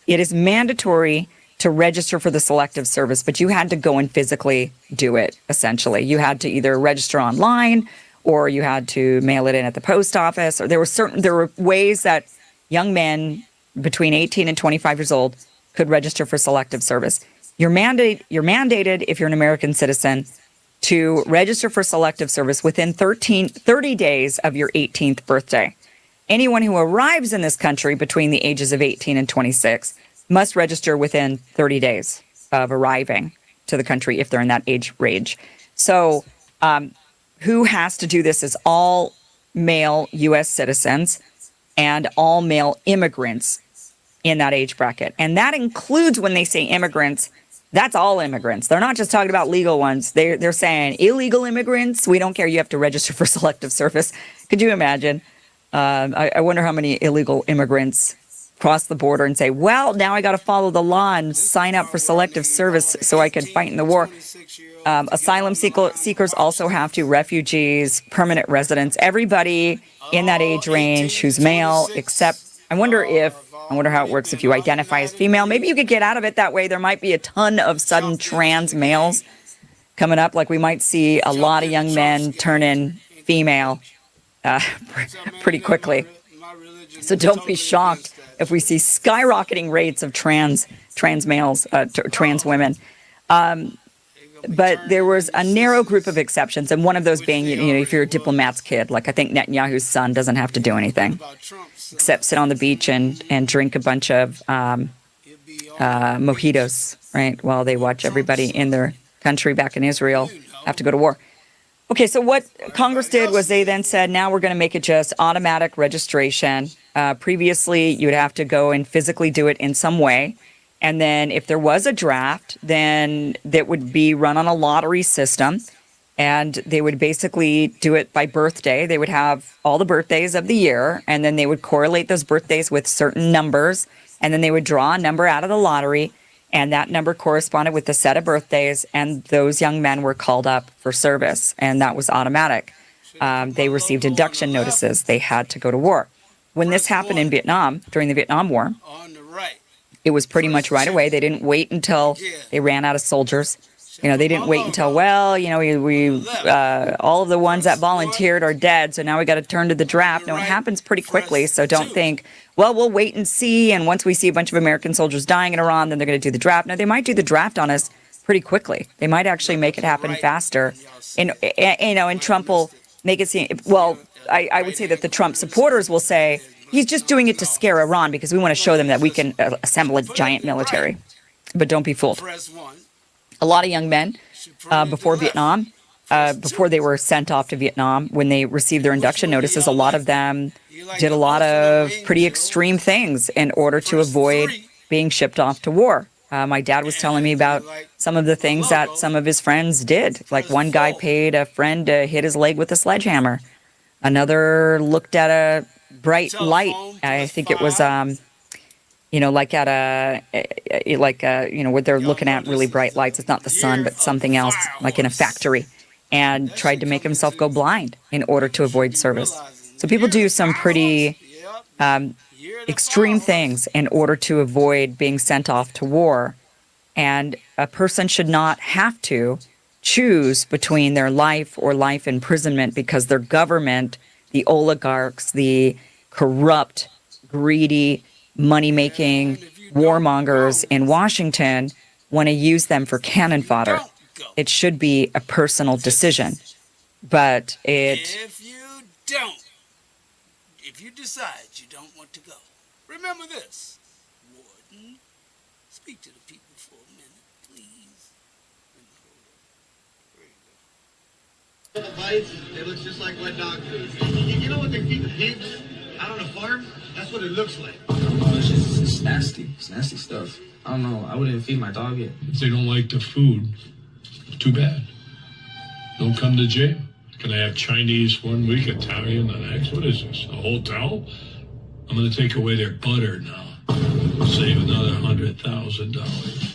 It is mandatory to register for the Selective Service, but you had to go and physically do it. Essentially, you had to either register online or you had to mail it in at the post office. Or there were ways that young men between 18 and 25 years old could register for Selective Service. You're mandated if you're an American citizen to register for Selective Service within 30 days of your 18th birthday. Anyone who arrives in this country between the ages of 18 and 26 must register within 30 days of arriving to the country if they're in that age range. So who has to do this is all male U.S. citizens and all male immigrants in that age bracket. And that includes, when they say immigrants, that's all immigrants. They're not just talking about legal ones. They're saying illegal immigrants, we don't care. You have to register for Selective Service. Could you imagine? I wonder how many illegal immigrants cross the border and say, well, now I got to follow the law and sign up for Selective Service so I can fight in the war. Asylum seekers also have to, refugees, permanent residents, everybody in that age range who's male, except I wonder how it works if you identify as female. Maybe you could get out of it that way. There might be a ton of sudden trans males coming up. Like we might see a lot of young men turn in female pretty quickly. So don't be shocked if we see skyrocketing rates of trans males, trans women. But there was a narrow group of exceptions, and one of those being, if you're a diplomat's kid, like I think Netanyahu's son doesn't have to do anything except sit on the beach and drink a bunch of mojitos, right, while they watch everybody in their country back in Israel have to go to war. Okay, so what Congress did was they then said, now we're going to make it just automatic registration. Previously, you'd have to go and physically do it in some way. And then if there was a draft, then that would be run on a lottery system. And they would basically do it by birthday. They would have all the birthdays of the year, and then they would correlate those birthdays with certain numbers. And then they would draw a number out of the lottery, and that number corresponded with the set of birthdays. And those young men were called up for service, and that was automatic. They received induction notices. They had to go to war. When this happened in Vietnam, during the Vietnam War, it was pretty much right away. They didn't wait until they ran out of soldiers. They didn't wait until, we all of the ones that volunteered are dead, so now we got to turn to the draft. No, it happens pretty quickly, so don't think, well, we'll wait and see, and once we see a bunch of American soldiers dying in Iran, then they're going to do the draft. No, they might do the draft on us pretty quickly. They might actually make it happen faster. And Trump will make it seem, well, I would say that the Trump supporters will say, he's just doing it to scare Iran because we want to show them that we can assemble a giant military. But don't be fooled. A lot of young men before Vietnam, before they were sent off to Vietnam, when they received their induction notices, a lot of them did a lot of pretty extreme things in order to avoid being shipped off to war. My dad was telling me about some of the things that some of his friends did. Like one guy paid a friend to hit his leg with a sledgehammer. Another looked at a bright light. I think it was, like at where they're looking at really bright lights. It's not the sun, but something else, like in a factory, and tried to make himself go blind in order to avoid service. So people do some pretty extreme things in order to avoid being sent off to war. And a person should not have to choose between their life or life imprisonment because their government, the oligarchs, the corrupt, greedy, money-making warmongers in Washington want to use them for cannon fodder. It should be a personal decision. But if you decide you don't want to go, remember this. Warden, speak to the people for a minute, please. The bites, it looks just like wet dog food. You know what they feed the pigs out on a farm? That's what it looks like. Oh, it's nasty. It's nasty stuff. I don't know. I wouldn't feed my dog it. If they don't like the food, too bad. Don't come to jail. Can I have Chinese one week, Italian the next? What is this, a hotel? I'm going to take away their butter now. Save another $100,000.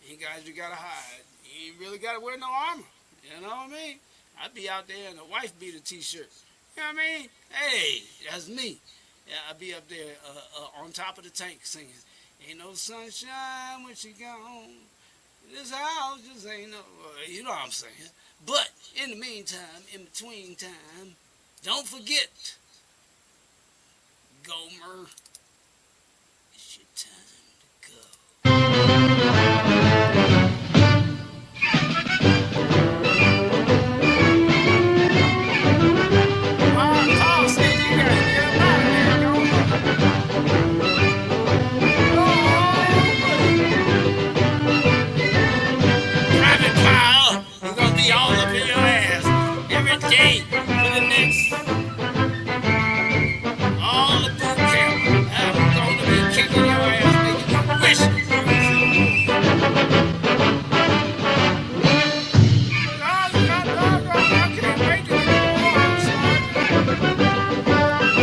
You guys, you gotta hide. You ain't really gotta wear no armor. You know what I mean? I'd be out there in a wife beater t-shirt. You know what I mean? Hey, that's me. Yeah, I'd be up there on top of the tank singing, "Ain't no sunshine when she gone. This house just ain't no," you know what I'm saying. But in the meantime, in between time, don't forget, Gomer, it's your time to go. Day for the next all the boot camp. I'm going to be kicking your ass, making you wish. I can't wait to get on, son.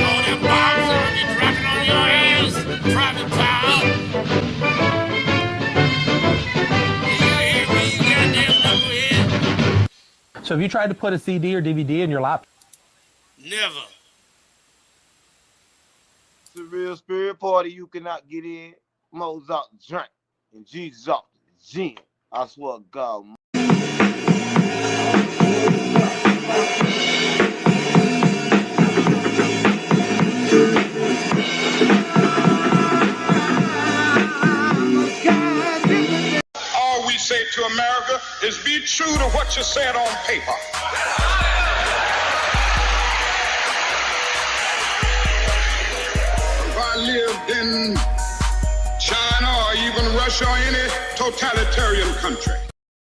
All them bombs are going to be dropping on your ass, Private Pile. You hear me, you goddamn knucklehead? So have you tried to put a CD or DVD in your laptop? Never. It's a real spirit party you cannot get in. Mozart drink and Jesus off the gin. I swear to God. All we say to America is be true to what you said on paper. If I lived in China or even Russia or any totalitarian country,